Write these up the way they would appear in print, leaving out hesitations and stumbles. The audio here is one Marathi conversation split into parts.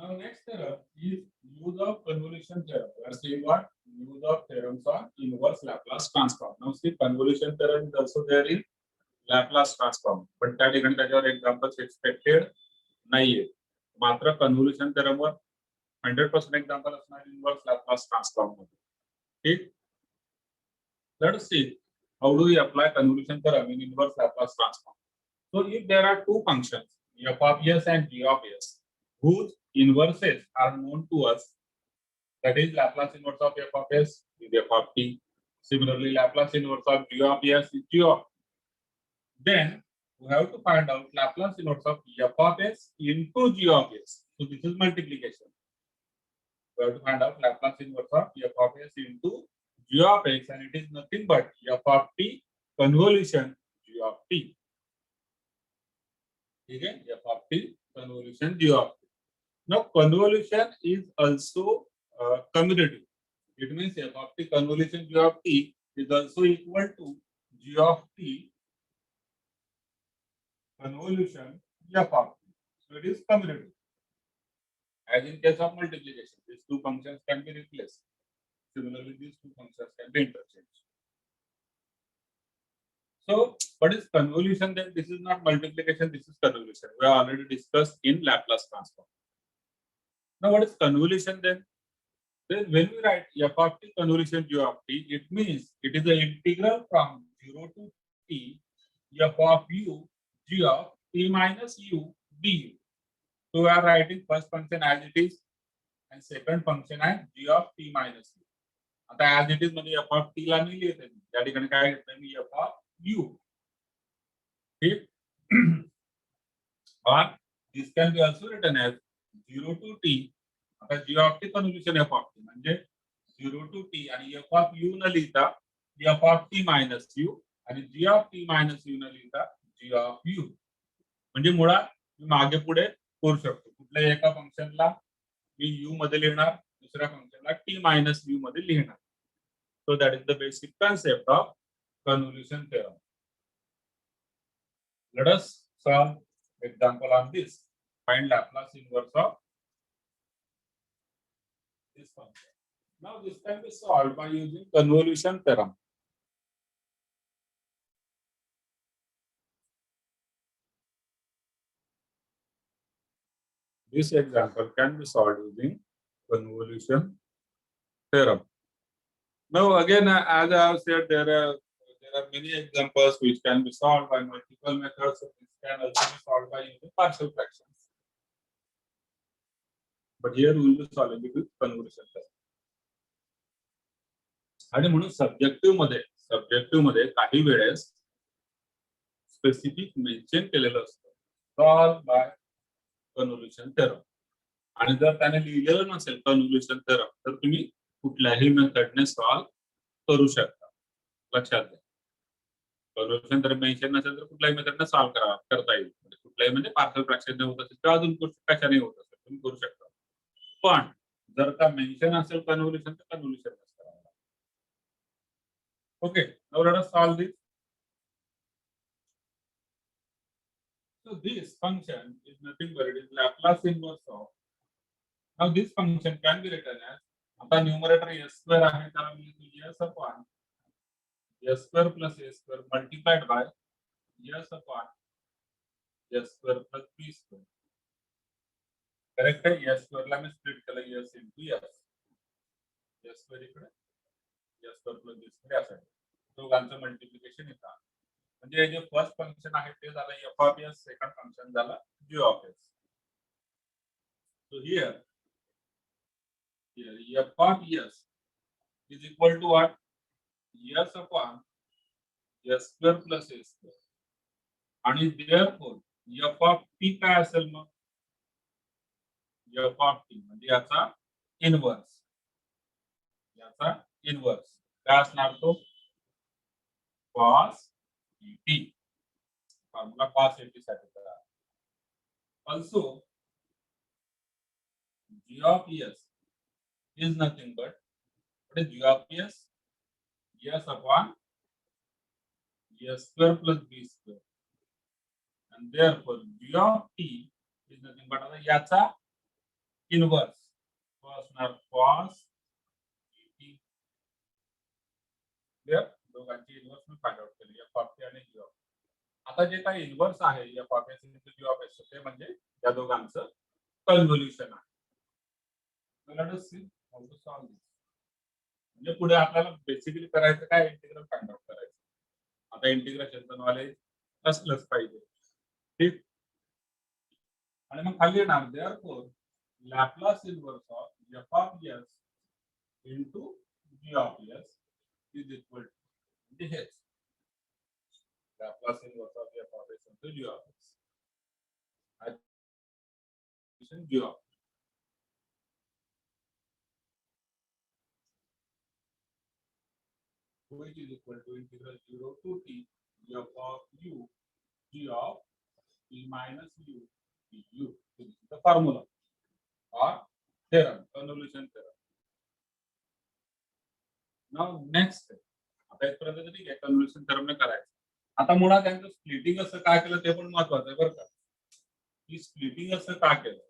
Now next theorem is use of convolution theorem. We are saying what? Use of theorems on inverse Laplace transform. Now see convolution theorem is also there in Laplace transform. But त्या ठिकाणी त्याच्यावर एक्झाम्पल्स एक्सपेक्टेड नाहीये. मात्र कन्व्होल्युशन theorem वर 100% एक्झाम्पल असणार इनवर्स Laplace transform मध्ये. ठीक? Let's see how do we apply convolution theorem in inverse Laplace transform. So if there are two functions f of s and g of s whose inverses are known to us, that is Laplace inverse of f of s is f of t. Similarly, Laplace inverse of g of s is g of. Then we have to find out Laplace inverse of f of s into g of s. So this is multiplication. We have to find out Laplace inverse of f of s into g of x, and it is nothing but f of t convolution g of t. Okay, f of t convolution g of t. Now convolution is also commutative. It means f of t convolution g of t is also equal to g of t convolution f of t. So it is commutative. As in case of multiplication, these two functions can be replaced. Similarly, these two functions can be interchanged. So, what is convolution then? This is not multiplication, this is convolution. We have already discussed in Laplace transform. Now, what is convolution then? Then when we write f of t convolution g of t, it means it is the integral from 0 to t f of u g of t minus u du. So we are writing first function as it is and second function as g of t minus u. आता as it is म्हणजे f of t ला नाही लिहित आहे. त्या ठिकाणी काय घेतलं मी f of u. ठीक? Or this can be also written as 0 to t. आता g of t convolution f of t म्हणजे 0 to t आणि f of u न लिहिता f of t minus u आणि g of t minus u न लिहिता g of u. म्हणजे मुळात मी मागे पुढे करू शकतो. कुठल्याही एका फंक्शनला मी u मध्ये लिहिणार, दुसऱ्या फंक्शनला t minus u मध्ये लिहिणार. So that is the basic concept of convolution theorem. Let us solve example on this. Find Laplace inverse of this function. Now this can be solved by using convolution theorem. This example can be solved using convolution theorem. Now again, as I have said, there are many examples which can be solved by multiple methods. So this can also be solved by using partial fractions. But here we will be solving it with convolution theorem. आणि म्हणून सब्जेक्टिव्ह मध्ये काही वेळेस स्पेसिफिक मेन्शन केलेलं असतं सॉल्व बाय कन्व्होल्युशन थेरम. आणि जर त्याने लिहिलेलं नसेल कन्व्होल्युशन थेरम तर तुम्ही कुठल्याही मेथडने सॉल्व करू शकता. लक्षात घ्या. कन्व्होल्युशन थेरम मेन्शन नसेल तर कुठल्याही मेथडने सॉल्व करता येईल. कुठल्याही म्हणजे पार्शियल फ्रॅक्शन होत असेल किंवा अजून कशाने होत असेल तुम्ही करू शकता. पण जर का मेन्शन असेल कन्व्होल्युशन तर कन्व्होल्युशन करावं. Okay, now let us solve this. So this function is nothing but it is Laplace inverse of. Now this function can be written as आता numerator s square आहे त्याला मी लिहितो s upon s square plus a square multiplied by s upon s square plus b square. Correct आहे. s square ला मी स्प्लिट केलं s into s square इकडे s square plus b square असेल. दोघांचं मल्टिप्लिकेशन येतं. म्हणजे जे फर्स्ट फंक्शन आहे ते झालं f of s, second function झालं g of s. So here f of s is equal to what? s upon s square plus a square. आणि therefore f of t काय असेल मग? f of t म्हणजे याचा इनव्हर्स. काय असणार तो? cos t. Formula cos t साठी करा. Also g of s is nothing but what is g of s? s upon s square plus b square. And therefore g of t is nothing but आता याचा इनवर्स तो असणार कॉस एटी. दोघांची इनवर्स मी फाइंड आउट केली एफ ऑफ टी आणि जी ऑफ. आता जे काही इनवर्स आहे F of S into G of S ते म्हणजे या दोघांचं कन्व्होल्युशन आहे. Let us see how to solve this. म्हणजे पुढे आपल्याला बेसिकली करायचं काय इंटिग्रल फाइंड आउट करायचं. आता इंटिग्रेशनचं नॉलेज असलंच पाहिजे. ठीक. आणि मग खाली येणार therefore Laplace inverse of F of S into G of S is equal to म्हणजे हेच Laplace inverse of F of S into G of S G of which is equal to integral 0 to t f of u g of t minus u du. This is the formula or theorem, convolution theorem. Now next step. आता इथपर्यंत ठीक आहे कन्व्होल्युशन थेरम ने करायचं. आता मुळात त्यांचं स्प्लिटिंग असं का केलं ते पण महत्त्वाचं आहे बरं का. की स्प्लिटिंग असं का केलं.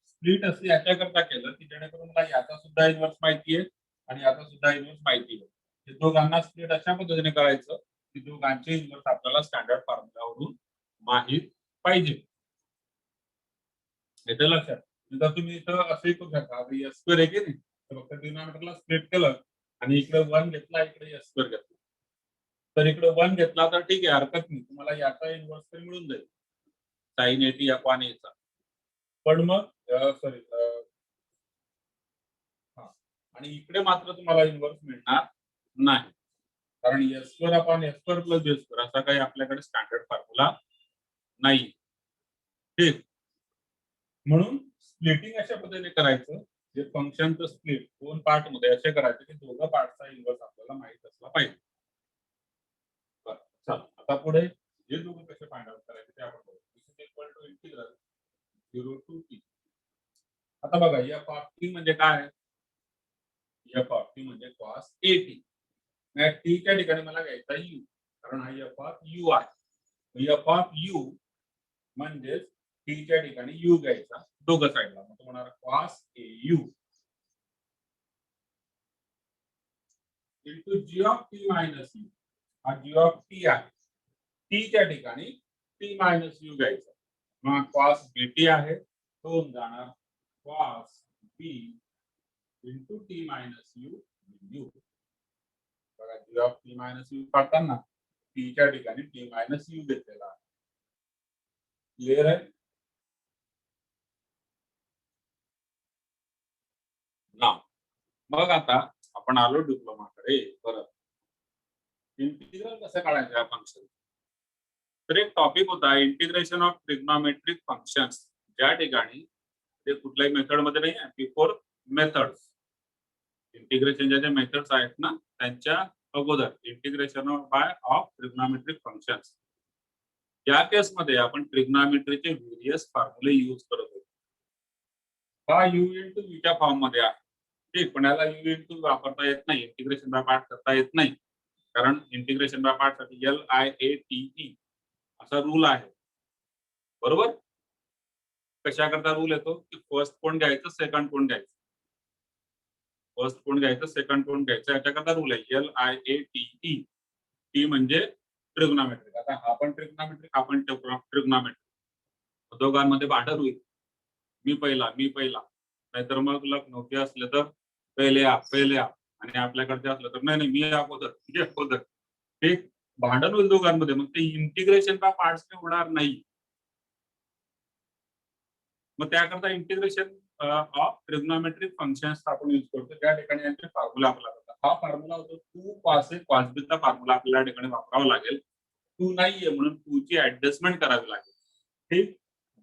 स्प्लिट असं याच्याकरता केलं की जेणेकरून मला याचा सुद्धा इन्व्हर्स माहिती आहे आणि याचा सुद्धा इन्व्हर्स माहिती आहे. हे दोघांना स्प्लिट अशा पद्धतीने करायचं की दोघांचे इन्व्हर्स आपल्याला स्टँडर्ड फॉर्म्युलावरून माहित पाहिजे. येतं लक्षात. नंतर तुम्ही इथं असंही करू शकता आता एस स्क्वेअर आहे की नाही तर फक्त डिनॉमिनेटरला स्प्लिट केलं आणि इकडे 1 घेतला इकडे एस स्क्वेअर घेतला. तर इकडे 1 घेतला तर ठीक आहे हरकत नाही तुम्हाला याचा इन्व्हर्स तरी मिळून जाईल sin 80 अपॉन a चा. पण मग सॉरी आणि इकडे मात्र तुम्हाला इन्व्हर्स मिळणार नाही कारण s square upon s square plus b square असा काही आपल्याकडे स्टँडर्ड फॉर्म्युला नाही. ठीक. म्हणून स्प्लिटिंग अशा पद्धतीने करायचं जे फंक्शनचं स्प्लिट दोन पार्ट मध्ये असे करायचे की दोघं पार्टचा इन्व्हर्स आपल्याला माहित असला पाहिजे. चल आता पुढे हे दोघं कसे फाइंड आउट करायचे ते आपण बघू. This is equal to integral 0 to t. आता बघा एफ ऑफ टी म्हणजे काय. एफ ऑफ टी म्हणजे cos at. मग टी च्या ठिकाणी मला घ्यायचा u कारण हा एफ ऑफ u आहे. एफ ऑफ u म्हणजे टी च्या ठिकाणी u घ्यायचा दोघं साइडला मग होणार cos au into G of T minus U. हा जी ऑफ टी आहे. टी च्या ठिकाणी टी मायनस यू घ्यायचा मग cos bt आहे तो होऊन जाणार cos b into T minus you you. बघा जी ऑफ टी मायनस यू काढताना टी च्या ठिकाणी टी मायनस यू घेतलेला आहे. क्लिअर आहे ना. मग आता आपण आलो डिप्लोमाकडे परत. इंटिग्रल कसं काढायचं या फंक्शन. तर एक टॉपिक होता इंटिग्रेशन ऑफ ट्रिग्नोमेट्रिक फंक्शन्स ज्या ठिकाणी ते कुठल्याही मेथड मध्ये नाही आहे बिफोर मेथड्स. इंटिग्रेशनच्या ज्या मेथड्स आहेत ना त्यांच्या अगोदर integration by of trigonometric functions. या केस मध्ये आपण ट्रिग्नोमेट्रीचे व्हेरियस फॉर्म्युले यूज करत होतो. हा u इंटू v च्या फॉर्म मध्ये आहे. ठीक पण याला u इंटू वापरता येत नाही इंटिग्रेशन बाय पार्ट करता येत नाही कारण इंटिग्रेशन बाय पार्ट साठी LIATE असा रूल आहे. बरोबर. कशा करता रूल येतो की फर्स्ट कोण घ्यायचं सेकंड कोण घ्यायचं. फर्स्ट कोण घ्यायचं सेकंड कोण घ्यायचं याच्याकरता रूल आहे LIATE. टी म्हणजे ट्रिग्नोमेट्रिक. आता हा पण ट्रिग्नोमेट्रिक हा पण ट्रिग्नोमेट्रिक दोघांमध्ये भांडण होईल. मी पहिला नाहीतर मग नव्हते असले तर पहिले आप आणि आपल्याकडचे असलं तर नाही मी अगोदर. ठीक भांडण होईल दोघांमध्ये मग ते इंटिग्रेशन का पार्ट्स होणार नाही. मग त्याकरता इंटिग्रेशन ऑफ ट्रिग्नोमेट्रिक फंक्शन्स आपण यूज करतो त्या ठिकाणी यांचे फॉर्म्युला आपला होता. हा फॉर्म्युला होतो 2 cos a cos b चा फॉर्म्युला आपल्याला ठिकाणी वापरावा लागेल. 2 नाहीये म्हणून 2 ची ऍडजस्टमेंट करावी लागेल. ठीक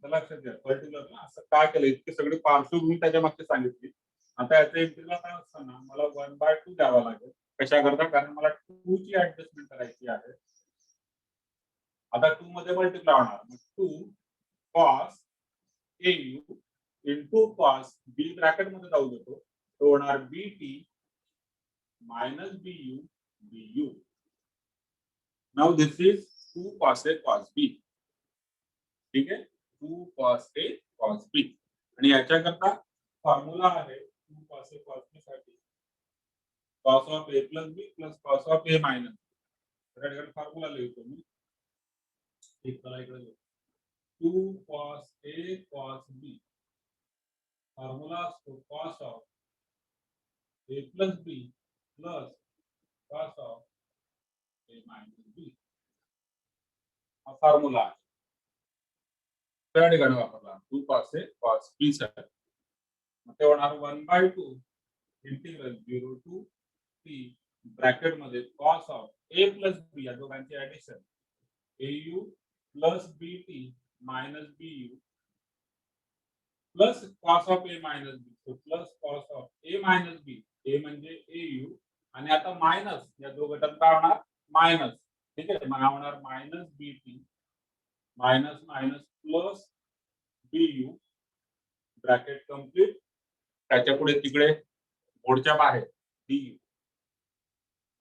लक्षात घ्या पर्टिक्युलर असं का केलं इतकी सगळी पार्श्वभूमी त्याच्या मागची सांगितली. आता याचं इंटिग्रल काय असताना मला 1/2 द्यावा लागेल. कशा करता कारण मला 2 ची ऍडजस्टमेंट करायची आहे. आता 2 मध्ये मल्टिप्लाय होणार मग 2 cos au into cos b bracket मध्ये जाऊ देतो तो होणार bt minus bu du. Now this is 2 cos a cos b. ठीक आहे 2 cos a cos b आणि याच्याकरता फॉर्म्युला आहे 2 cos A cos B साठी cos of A plus B plus cos of A minus B. तर फॉर्म्युला लिहितो मी एक चला इकडे लिहू 2 cos A cos B formula असतो cos of A plus B plus cos of A minus B हा फॉर्म्युला आहे त्या ठिकाणी वापरला 2 cos A cos B साठी मग ते होणार 1/2 इंटिग्रल 0 टू t ब्रॅकेट मध्ये cos of A plus B या दोघांचे addition AU plus BT minus BU plus cos of A minus B so plus cos of A minus B A म्हणजे AU आणि आता मायनस या दोघ गटात काय होणार मायनस ठीक आहे मग होणार minus BT minus minus plus BU bracket complete त्याच्या पुढे तिकडे बोर्डच्या बाहेर DU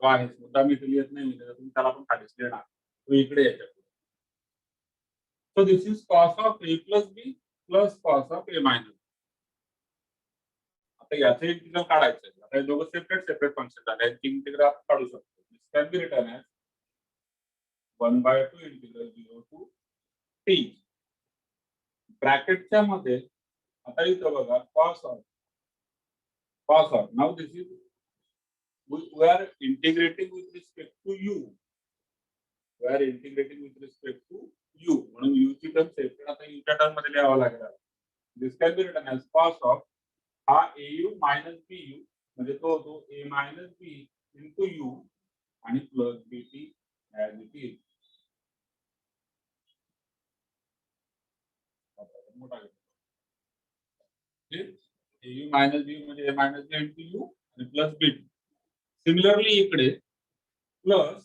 तो आहे मुद्दा मी लिहित नाही तुम्ही त्याला पण खालीच लिहिणार तो इकडे याच्या पुढे so this is cos of A plus B plus cos of A minus B आता याचे इंटिग्रल काढायचं आहे आता हे दोघं सेपरेट फंक्शन झाले आहेत इंटिग्रल काढू शकतो this can be written as 1/2 integral 0 to t ब्रॅकेटच्या मध्ये आता इथं बघा cos of now this is we are integrating with respect to u we are integrating with respect to u म्हणून u ची टर्म सेपरेट आता u च्या टर्म मध्ये लिहावं लागेल this can be written as cos of हा AU minus BU म्हणजे तो होतो A minus B into U आणि plus BT as it is मोठा AU minus BU म्हणजे A minus B into U आणि प्लस BT सिमिलरली इकडे प्लस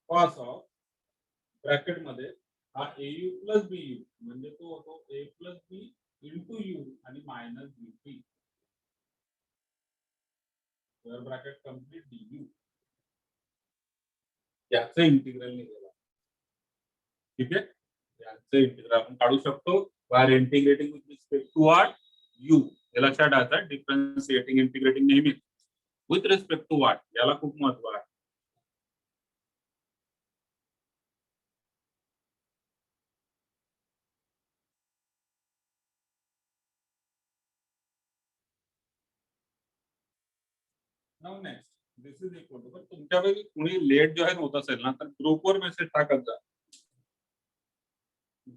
cos of ब्रॅकेट मध्ये हा AU plus BU म्हणजे तो होतो A plus B into U आणि minus BT square bracket complete DU याचे इंटिग्रल निघाला ठीक आहे याचे इंटिग्रल आपण काढू शकतो by integrating with respect to what U हे लक्षात ठेवायचं डिफरन्शिएटिंग इंटिग्रेटिंग नेहमी विथ रिस्पेक्ट टू व्हॉट याला खूप महत्त्व आहे now next this is equal to तुमच्यापैकी कोणी लेट जॉईन होत असेल ना तर ग्रुपवर मेसेज टाकत जा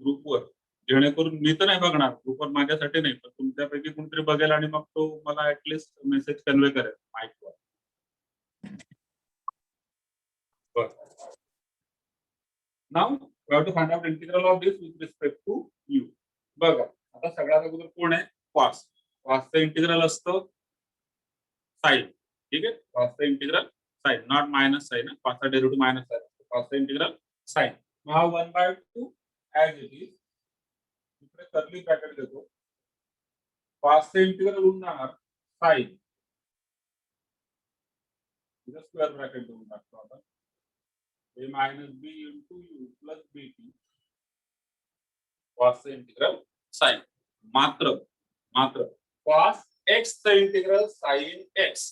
ग्रुपवर जेणेकरून मी तर नाही बघणार ग्रुपवर माझ्यासाठी नाही पण तुमच्यापैकी कोणतरी बघेल आणि मग तो मला ऍटलीस्ट मेसेज कन्वे करेल माईकवर now we have to find out integral of this with respect to u बघा आता सगळ्यात अगोदर कोण आहे cos cosचं इंटिग्रल असतं साइन ठीक है cos चा integral sin not minus sin cos चा डेरिवेटिव माइनस sin cos चा integral sin now 1/2 as it is इकडे कर्ली ब्रॅकेट देतो cos चा इंटीग्रल होऊन जाणार sin इथे स्क्वेअर ब्रॅकेट देऊन टाकतो आपण a minus b into u plus bt cos चा इंटीग्रल sin मात्र cos x चा इंटीग्रल sin x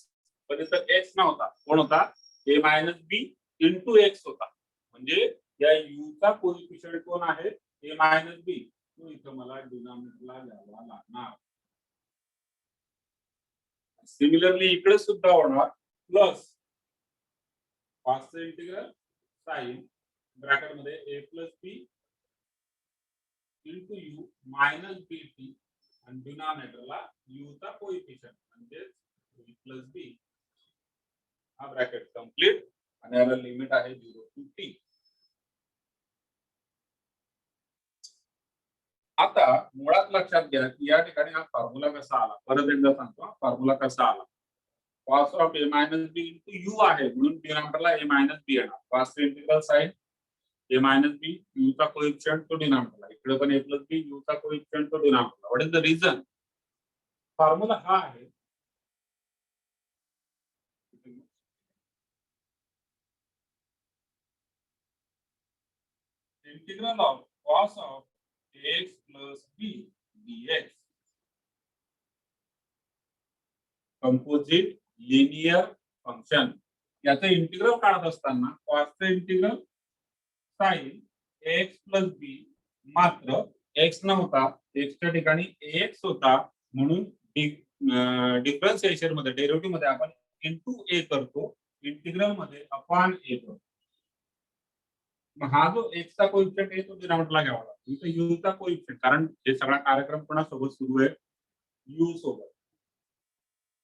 पण इथं x नव्हता कोण होता a minus b into x होता म्हणजे या u चा कोएफिशिएंट कोण आहे a minus b तो इथं मला डिनॉमिनेटरला घ्यावा लागणार सिमिलरली इकडे सुद्धा होणार प्लस cos चा इंटीग्रल sin ब्रॅकेट मध्ये a plus b into u minus bt आणि डिनॉमिनेटरला u चा कोएफिशिएंट म्हणजे a plus b हा ब्रॅकेट कंप्लीट आणि याला लिमिट आहे 0 टू t आता मुळात लक्षात घ्या की या ठिकाणी हा फॉर्म्युला कसा आला परत एकदा सांगतो फॉर्म्युला कसा आला cos of a minus b into u आहे म्हणून डिनॉमिनेटरला a minus b येणार cos चे integral sin a minus b u चा कोएफिशिएंट तो डिनॉमिनेटरला इकडे पण a plus b u चा कोएफिशिएंट तो डिनॉमिनेटरला what is the reason formula हा आहे integral of cos of ax plus b dx composite linear function याचं इंटिग्रल काढत असताना कॉसचं integral sine x plus b, मात्र एक्स नव्हता, एक्सच्या ठिकाणी एक्स होता, म्हणून डिफरन्शिएशन मध्ये डेरिव्हेटिव्ह मध्ये आपण इंटू ए करतो, इंटिग्रल मध्ये अपॉन ए करतो. मग हा जो एक्सचा कोइफिशियंट आहे तो डिनॉमिनेटरला घ्यावा लागतो. इथे यूचा कोइफिशियंट, कारण हे सगळा कार्यक्रम कोणासोबत सुरू आहे, यू सोबत,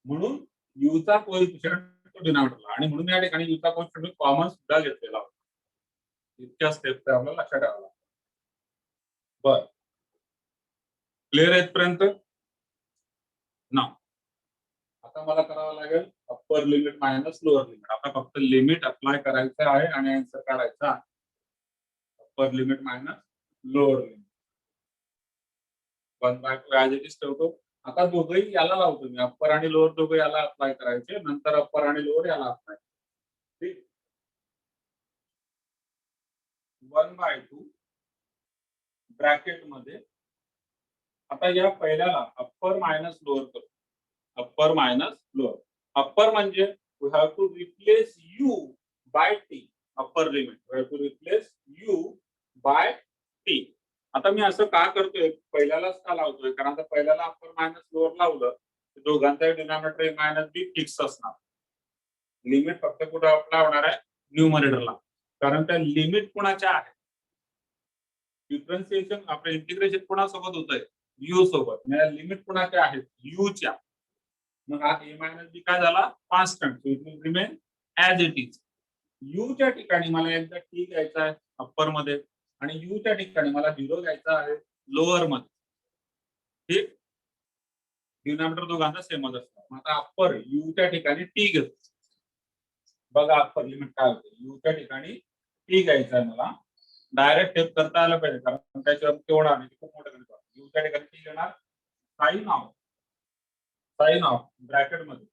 म्हणून यूचा कोइफिशियंट तो डिनॉमिनेटरला, आणि म्हणून या ठिकाणी यूचा कोइफिशियंट कॉमन सुद्धा घेतलेला होता. इतक्या स्टेप्स आपल्याला लक्षात ठेवावं लागतं. बर, क्लिअर आहे इथपर्यंत ना? आता मला करावं लागेल upper limit minus lower limit. आता फक्त लिमिट अप्लाय करायचं आहे आणि आन्सर काढायचा. Upper limit minus lower limit 1/2 as it is ठेवतो. आता दोघंही याला लावतो मी, अप्पर आणि लोअर दोघं याला अप्लाय करायचे, नंतर अप्पर आणि लोअर याला अप्लाय. ठीक, 1/2 ब्रॅकेट मध्ये आता या पहिल्याला अप्पर मायनस लोअर करू. Upper minus lower. अप्पर म्हणजे we have to replace U by T. Upper limit we have to replace U by T. आता मी असं का करतोय, पहिल्यालाच का लावतोय, कारण आता पहिल्याला अप्पर मायनस लोअर लावलं तर दोघांचा डिनॉमिनेटर मायनस बी फिक्स असणार. लिमिट फक्त कुठे अप्लाय होणार आहे, न्यूमरेटरला, कारण त्या लिमिट कुणाच्या आहे, डिफरन्शिएशन आपलं इंटिग्रेशन कोणासोबत होतंय, यू सोबत. लिमिट कुणाच्या आहेत, यू च्या. मग हा ए मायनस बी काय झाला, constant, so it will remain as it is. You च्या ठिकाणी मला एकदा टी घ्यायचा आहे अप्पर मध्ये, आणि यू च्या ठिकाणी मला 0 घ्यायचा आहे लोअर मध्ये. ठीक, डिनॉमिनेटर दोघांचा सेमच असतो. मग आता अप्पर यू च्या ठिकाणी टी घेतो. बघा अप्पर लिमिट काय होते, यू च्या ठिकाणी टी घ्यायचा आहे मला. डायरेक्ट टेप करता आलं पाहिजे, कारण त्याच्यावर केवढा आणि खूप मोठं गणित आहे. यू च्या ठिकाणी टी घेणार, साइन ऑफ ब्रॅकेट मध्ये.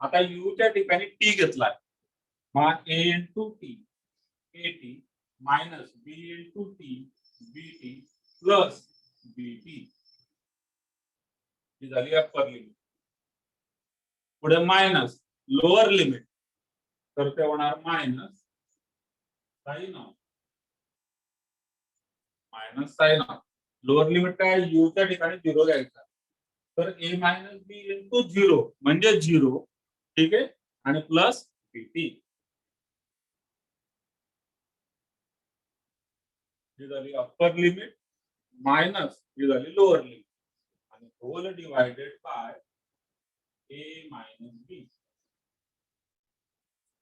आता यू च्या ठिकाणी टी घेतलाय, मग a into t a T minus B into t b t plus b t. ही झाली अप्पर लिमिट. पुढे मायनस लोअर लिमिट, तर ते होणार minus sine of minus sine of. Lower limit काय, यू च्या ठिकाणी 0 घ्यायचा, तर ए मायनस बी इंटू 0 म्हणजे 0. ठीक आहे, आणि प्लस बी टी. ही झाली अप्पर लिमिट मायनस ही झाली लोअर लिमिट, आणि whole divided by a minus b.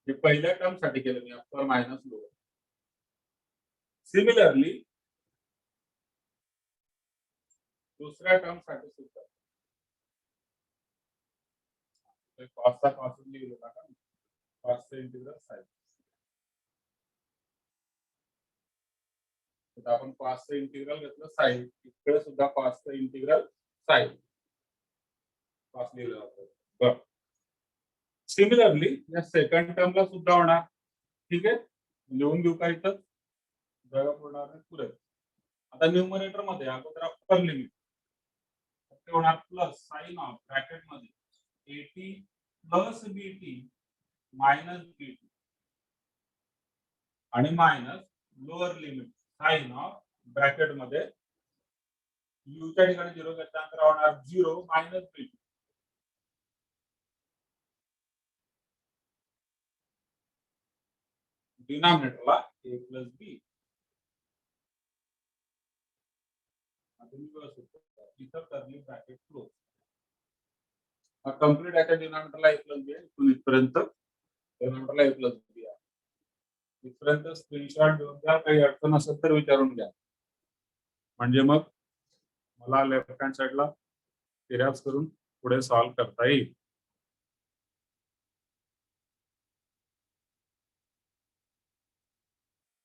हे पहिल्या टर्म साठी केलं मी, अप्पर मायनस लोअर. सिमिलरली दुसऱ्या टर्म साठी सुद्धा कॉसचा कॉस लिहिलं होता का, कॉसचा इंटिग्रल साइन. तर आपण कॉसचं इंटिग्रल घेतलं साइन, इकडे सुद्धा कॉसचं इंटिग्रल साइन, कॉस लिहिलं जातं. बरं, सिमिलरली या सेकंड टर्मला सुद्धा होणार. ठीक आहे, लिहून घेऊ का इथं, जगा पूर्ण पुढे. आता न्यूमरेटर मध्ये अगोदर अप्पर लिमिट होणार प्लस साइन ऑफ ब्रॅकेट मध्ये a t plus b t minus b t, आणि minus lower limit sine of bracket मध्ये यू च्या ठिकाणी 0 घेतल्यानंतर होणार 0 मायनस बीटी. डिनॉमिनेटरला ए प्लस बी. इथं करली ब्रॅकेट क्लोज. कंप्लीट याच्या डिनॉमिनेटरला ए प्लस बी आहे, इथून इथपर्यंत डिनॉमिनेटरला ए प्लस बी आहे. इथपर्यंत स्क्रीनशॉट घेऊन द्या, काही अडचण असेल तर विचारून घ्या, म्हणजे मग मला लेफ्ट हँड साइडला इरेज करून पुढे सॉल्व करता येईल.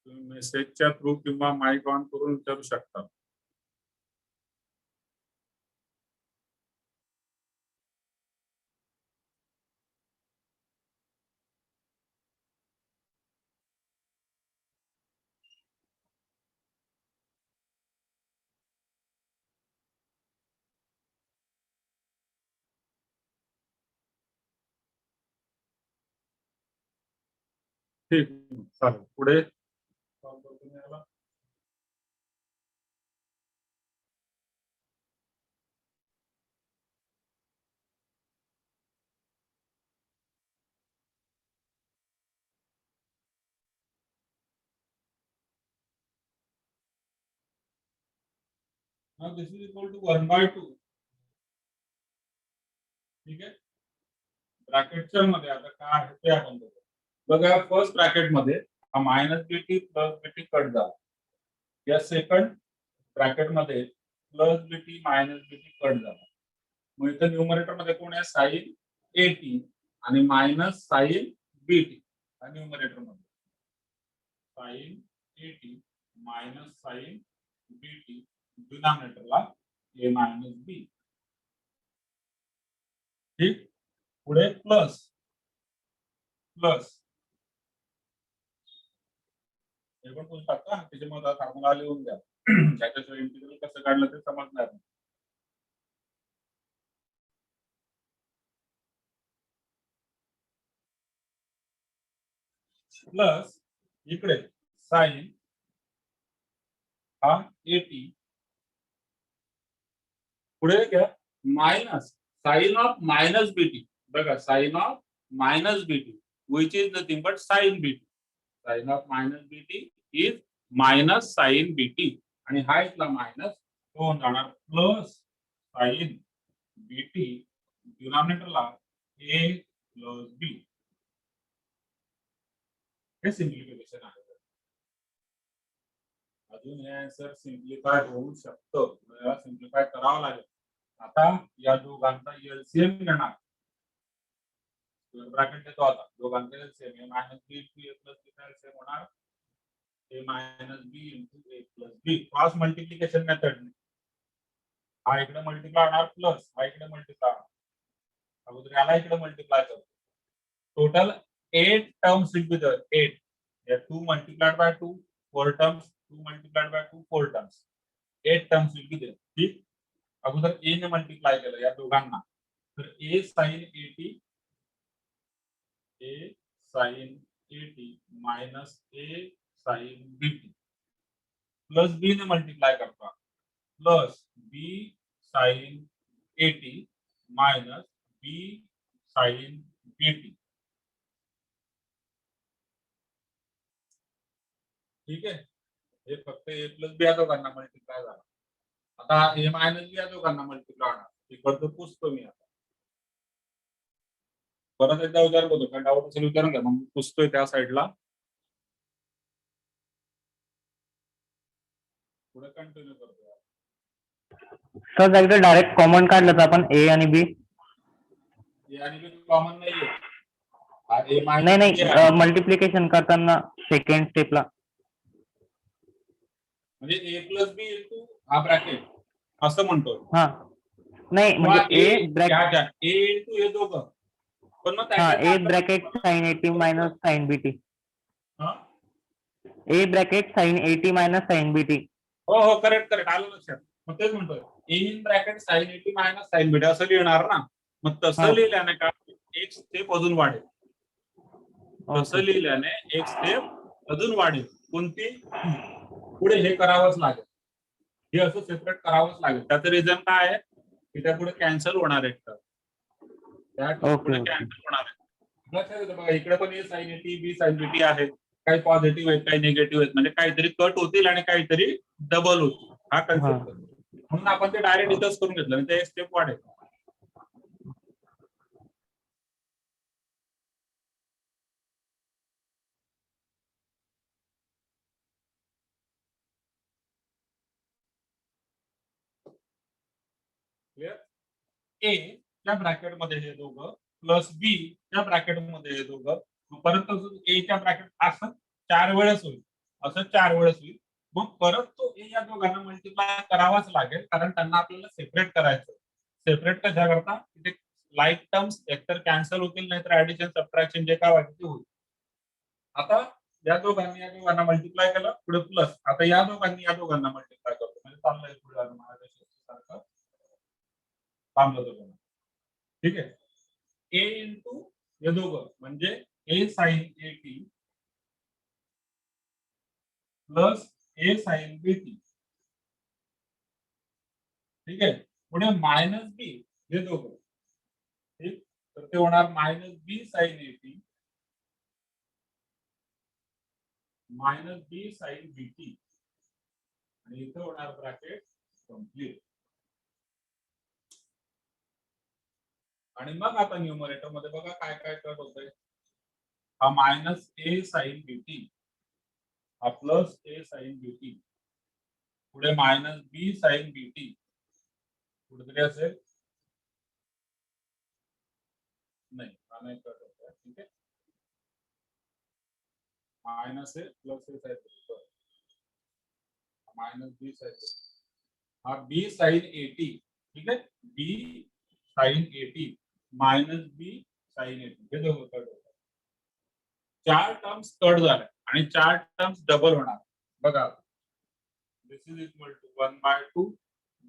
तुम्ही मेसेजच्या थ्रू किंवा माईक ऑन करून विचारू शकता. ठीक, चालेल. पुढे solve करतो मी याला. Now this is equal to 1/2. ठीक आहे. ब्रॅकेटच्या मध्ये आता काय आहे ते आपण बघू. बघा फर्स्ट ब्रॅकेट मध्ये हा minus b t plus b t cut झाला. या सेकंड ब्रॅकेट मध्ये plus b t minus b t cut झाला. मग इथं न्यूमरेटर मध्ये कोण आहे साइन एटी आणि मायनस साइन बीटी. न्यूमरेटर मध्ये sine eighty minus sine BT, डिनॉमिनेटरला ए मायनस बी. ठीक. पुढे प्लस प्लस हे पण तुम्ही टाका त्याच्यामध्ये फॉर्म्युला लिहून द्या. त्याच्याशिवाय इंटिग्रल कसं काढलं ते समजणार नाही. प्लस इकडे साइन हा एटी, पुढे घ्या minus sine of minus BT. बघा sine of minus BT which is nothing but sine BT. Sine of minus BT is minus sine BT आणि हा इथला मायनस तो होऊन जाणार प्लस साइन बीटी, डिनॉमिनेटरला ए प्लस बी. हे सिम्प्लिफिकेशन आहे. अजून हे आन्सर सिम्प्लिफाय होऊ शकतो. याला सिम्प्लिफाय करावं लागेल. आता या दोघांचा एलसीएम घेणार. ब्रॅकेट देतो आता दोघांचा LCM minus B into A plus B LCM होणार A minus B into A plus B. Cross multiplication method. हा इकडे मल्टिप्लाय होणार प्लस हा इकडे मल्टिप्लाय होणार. अगोदर याला इकडे मल्टिप्लाय करतो. Total 8 terms will be there. 8. Yeah, 2 multiplied by 2, 4 terms. 2 multiplied by 2, 4 terms. 8 terms will be there. ठीक. अगोदर ए ने मल्टिप्लाय केलं या दोघांना तर ए साइन एटी मायनस ए साइन बीटी प्लस बी ने मल्टिप्लाय करता प्लस बी sign eighty minus B sign BT. ठीक आहे. हे फक्त ए प्लस बी या दोघांना मल्टिप्लाय झाला. आता ए मायनस बी या दोघांना मल्टिप्लाय होणार. इकडचं पुसतो मी आता. परत एकदा विचार करतो काय डाऊट असेल विचारून घ्या मग पुसतोय त्या साईडला. पुढे कंटिन्यू करतो. सर एकदा डायरेक्ट कॉमन काढलं तर आपण ए आणि बी. ए आणि बी कॉमन नाहीये. नाही नाही मल्टिप्लिकेशन करताना सेकंड स्टेपला म्हणजे ए प्लस बी इंटू हा ब्रॅकेट असं म्हणतो. हा नाही म्हणजे ए ब्रॅकेट ए इंटू हे दोघं पण मग हा A bracket sine eighty minus sine BT. A bracket sine eighty minus sine BT. हो हो करेक्ट आलं लक्षात. मग तेच म्हणतोय A in bracket sine eighty minus sine BT असं लिहिणार ना. मग तसं लिहिल्याने का एक स्टेप अजून वाढेल. तसं लिहिल्याने एक स्टेप अजून वाढेल. कोणती पुढे हे करावंच लागेल. हे असं सेपरेट करावंच लागेल. त्याचं रिझन काय आहे की त्या पुढे कॅन्सल होणार आहे. त्या पुढे कॅन्सल होणार आहे. लक्षात येतं बघा इकडे पण ए साइन एटी बी साइन बीटी आहे. काही पॉझिटिव्ह आहेत काही निगेटिव्ह आहेत म्हणजे काहीतरी कट होतील आणि काहीतरी डबल होतील. हा कन्सेप्ट म्हणून आपण ते डायरेक्ट इथंच करून घेतलं म्हणजे एक स्टेप वाढेल. ए च्या ब्रॅकेट मध्ये हे दोघं प्लस बी च्या ब्रॅकेट मध्ये हे दोघं परत ए च्या ब्रॅकेट असं 4 वेळेस होईल. असं 4 वेळेस होईल. मग परत तो ए या दोघांना मल्टिप्लाय करावाच लागेल कारण त्यांना आपल्याला सेपरेट करायचं. सेपरेट कशा करता तिथे लाईक टर्म्स एकतर कॅन्सल होतील नाहीतर ऍडिशन सबट्रॅक्शन जे काय वाटते ते होईल. आता या दोघांना मल्टिप्लाय केलं पुढे प्लस. आता या दोघांना मल्टिप्लाय करतो म्हणजे चाललंय पुढे सारखं थांबलं दोघांना. ठीक आहे. ए इंटू हे दोघं म्हणजे ए sign eighty plus A sign B T. ठीक आहे. पुढे मायनस बी हे दोघं. ठीक. तर ते होणार minus B sine A T minus B sine B T आणि इथं होणार ब्रॅकेट कम्प्लीट. आणि मग आता न्यूमरेटर मध्ये बघा काय काय कट होतंय. हा मायनस ए साइन बी टी हा plus A sign B T पुढे minus B sine B T कुठेतरी असेल नाही हा नाही कट होत आहे. ठीक आहे. Minus A plus A sine minus B sine हा बी साइन ए टी. ठीक आहे. B sine A T minus B sine A T हे दोघं कट होतात. चार टर्म्स कट झाल्या आणि चार टर्म्स डबल होणार. बघा this is equal to 1/2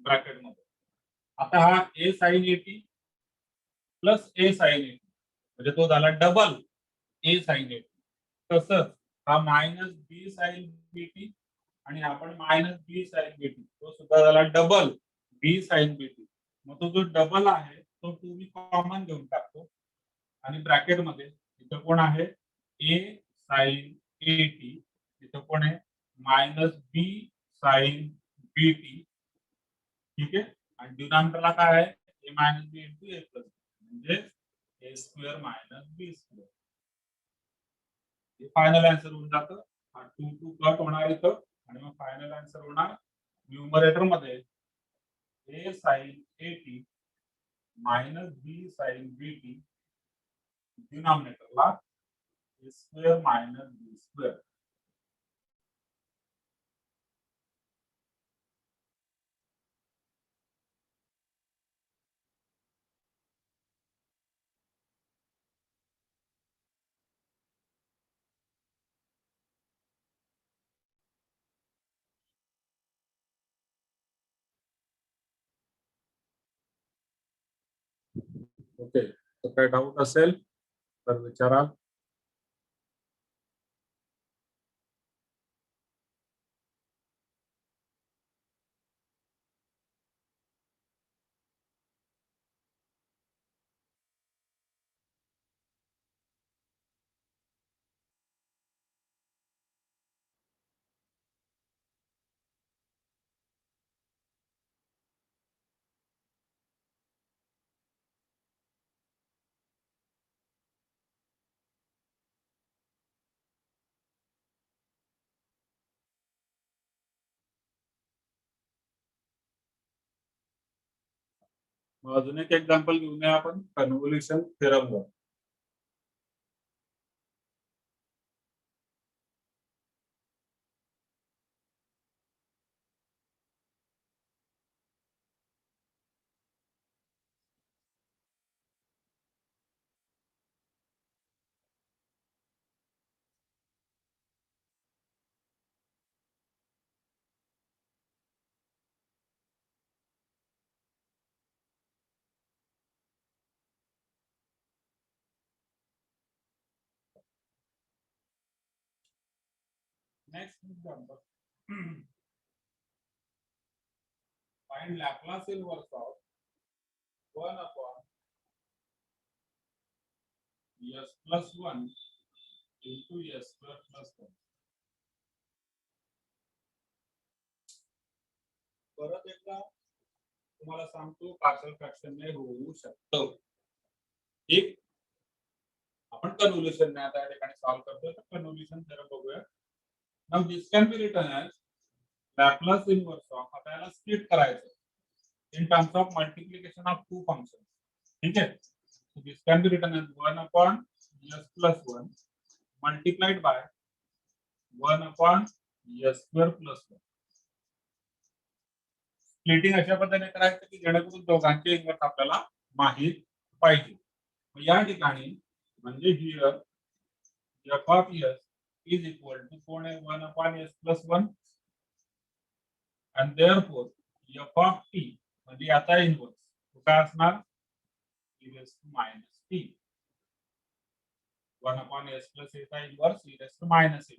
bracket मध्ये. आता हा A sine A T plus A sine A T म्हणजे तो झाला double A sine A T. तसंच हा minus B sine B T आणि आपण minus B sine B T तो सुद्धा झाला double B sine B T. मग तो जो डबल आहे तो तुम्ही कॉमन घेऊन टाकतो आणि ब्रॅकेट मध्ये इथं कोण आहे ए साइन ए टी इथं कोण आहे minus B sine B T. ठीक आहे. आणि डिनॉमिनेटरला काय आहे ए minus B into A plus म्हणजे ए स्क्वेअर मायनस बी स्क्वेअर. हे फायनल आन्सर होऊन जातं. हा 2 कट होणार इथं आणि मग फायनल आन्सर होणार न्यूमरेटर मध्ये A sine A T minus B sine B T डिनॉमिनेटरला A square minus B square. Okay. तर काय डाऊट असेल तर विचारा. मग अजून एक एक्झाम्पल घेऊया आपण कन्व्होल्युशन थेरम वर. Next example. Find Laplace inverse of 1 upon s plus 1 into s square plus 1. परत एकदा तुम्हाला सांगतो पार्शियल फ्रॅक्शन ने होऊ शकतं. एक आपण कन्व्होल्युशन ने आता या ठिकाणी सॉल्व्ह करतोय तर कन्व्होल्युशन थेरम बघूया. Now this can be written as Laplace inverse of. आता याला स्प्लिट करायचं in terms of multiplication of two functions. ठीक है. So this can be written as 1 upon s plus 1 multiplied by 1 upon s square plus 1. Splitting अशा पद्धतीने करायचं की जेणेकरून दोघांचे इन्व्हर्स आपल्याला माहित पाहिजे. या ठिकाणी म्हणजे here f of s is equal to कोण आहे 1 upon s plus 1 and therefore f of t म्हणजे याचा इन्व्हर्स काय असणार e raised to minus t. 1 upon s plus a चा inverse e raised to minus a.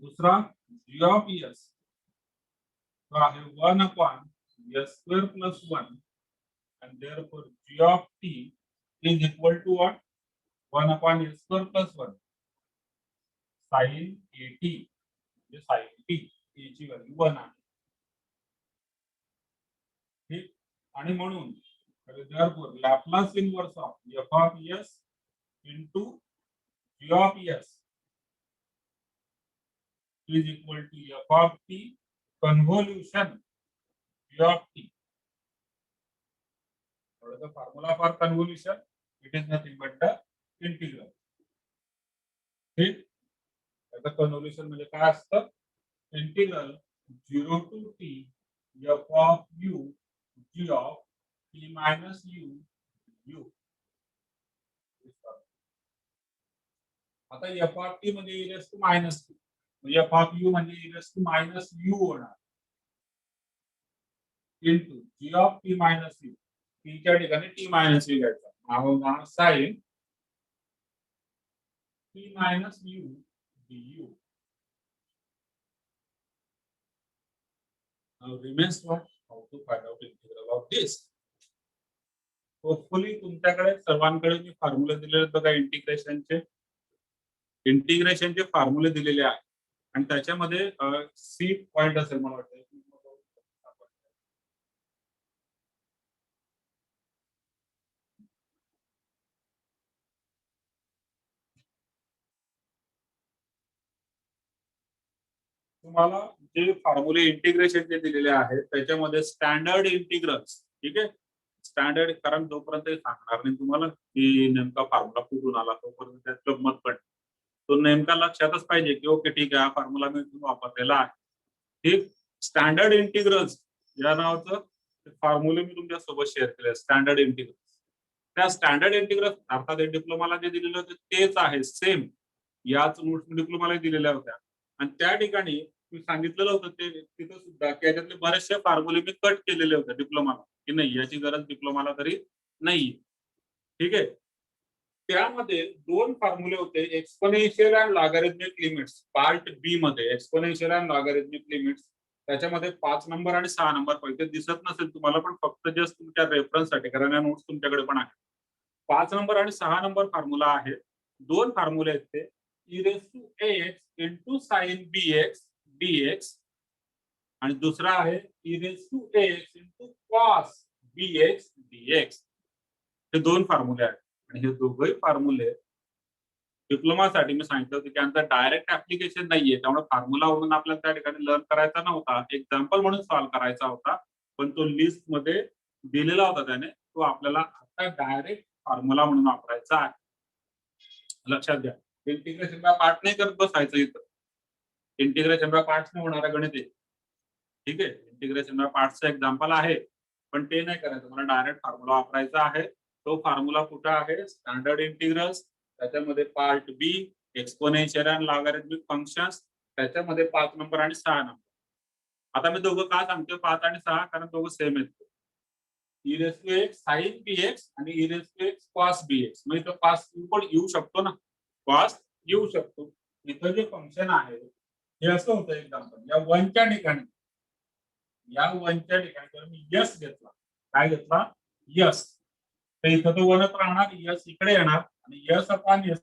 दूसरा g ऑफ s तो आहे 1 upon s square plus 1 and therefore g of t is equal to what? 1 upon s square plus 1 sin at म्हणजे sin t t ची व्हॅल्यू 1 आहे. ठीक आणि म्हणून therefore Laplace inverse of f of s into g of s is equal to f of t convolution g of t. The formula for convolution it is nothing but the integral. ठीक त्याचं कन्व्होल्युशन म्हणजे काय असतं integral 0 to t f of u g of t minus u. आता f of t म्हणजे e raised to minus t म्हणजे f of u म्हणजे e raised to minus u होणार into g of t minus u t च्या ठिकाणी t minus u घ्यायचा नाव sin t minus u du. Now remains what? How to find out integral of this? Hopefully तुमच्याकडे सर्वांकडे मी फॉर्म्युले दिलेले आहेत बघा इंटिग्रेशनचे फॉर्म्युले दिलेले आहेत आणि त्याच्यामध्ये सी पॉइंट असेल मला वाटतं तुम्हाला जे फॉर्म्युले इंटिग्रेशनचे दिलेले आहेत त्याच्यामध्ये स्टँडर्ड इंटिग्रल्स ठीक आहे स्टँडर्ड कारण जोपर्यंत सांगणार नाही तुम्हाला की नेमका फॉर्म्युला कुठून आला तोपर्यंत त्यात गंमत पण तो नेमका लक्षातच पाहिजे की ओके ठीक आहे हा फॉर्म्युला मी वापरलेला आहे ठीक स्टँडर्ड इंटिग्रल्स या नावाचं फॉर्म्युले मी तुमच्या सोबत शेअर केले स्टँडर्ड इंटिग्रल्स त्या स्टँडर्ड इंटिग्रल्स अर्थात डिप्लोमाला जे दिलेले होते तेच आहे सेम याच नोट्स डिप्लोमाला दिलेल्या होत्या आणि त्या ठिकाणी मी सांगितलेलं होतं ते तिथं सुद्धा की याच्यातले बरेचसे फॉर्म्युले मी कट केलेले होते डिप्लोमाला की नाही याची गरज डिप्लोमाला तरी नाही ठीक आहे त्यामध्ये दोन फॉर्म्युले होते exponential and logarithmic limits part B मध्ये एक्सपोनेन्शियल अँड लॉगॅरिथमिक लिमिट्स त्याच्यामध्ये 5 नंबर आणि 6 नंबर पाहिजे दिसत नसेल तुम्हाला पण फक्त जस्ट तुमच्या रेफरन्ससाठी कारण या नोट्स तुमच्याकडे पण आहे 5 नंबर आणि 6 नंबर फॉर्म्युला आहे दोन फॉर्म्युले आहेत ते e raised to ax into sin bx dx आणि दुसरा आहे e raised to ax into cos bx dx हे दोन फॉर्म्युले आहेत आणि हे दोघंही फॉर्म्युले डिप्लोमासाठी मी सांगितलं होतं की यांचा डायरेक्ट ऍप्लिकेशन नाहीये त्यामुळे फॉर्म्युला म्हणून आपल्याला त्या ठिकाणी लर्न करायचा नव्हता एक्झाम्पल म्हणून सॉल्व्ह करायचा होता पण तो लिस्ट मध्ये दिलेला होता त्याने तो आपल्याला आता डायरेक्ट फॉर्म्युला म्हणून वापरायचा आहे लक्षात घ्या इंटिग्रेशन बाय पार्ट नाही करत बसायचं इथं इंटिग्रेशन बाय पार्ट्स नाही होणार गणित आहे ठीक आहे इंटिग्रेशन बाय पार्ट्सचं एक्झाम्पल आहे पण ते नाही करायचं मला डायरेक्ट फॉर्म्युला वापरायचा आहे तो फॉर्म्युला कुठे आहे स्टँडर्ड इंटिग्रल्स त्याच्यामध्ये part B exponential and logarithmic functions त्याच्यामध्ये 5 नंबर आणि 6 नंबर आता मी दोघं का सांगतो 5 आणि 6 कारण दोघं सेम आहेत e raised to x sin bx आणि e raised to x cos bx मग इथं cos पण येऊ शकतो ना cos येऊ शकतो इथं जे फंक्शन आहे हे असं होतं एक्झाम्पल या 1 च्या ठिकाणी जर मी यस घेतला काय घेतला यस तर इथं तो 1च राहणार यस इकडे येणार आणि यस अपॉन यस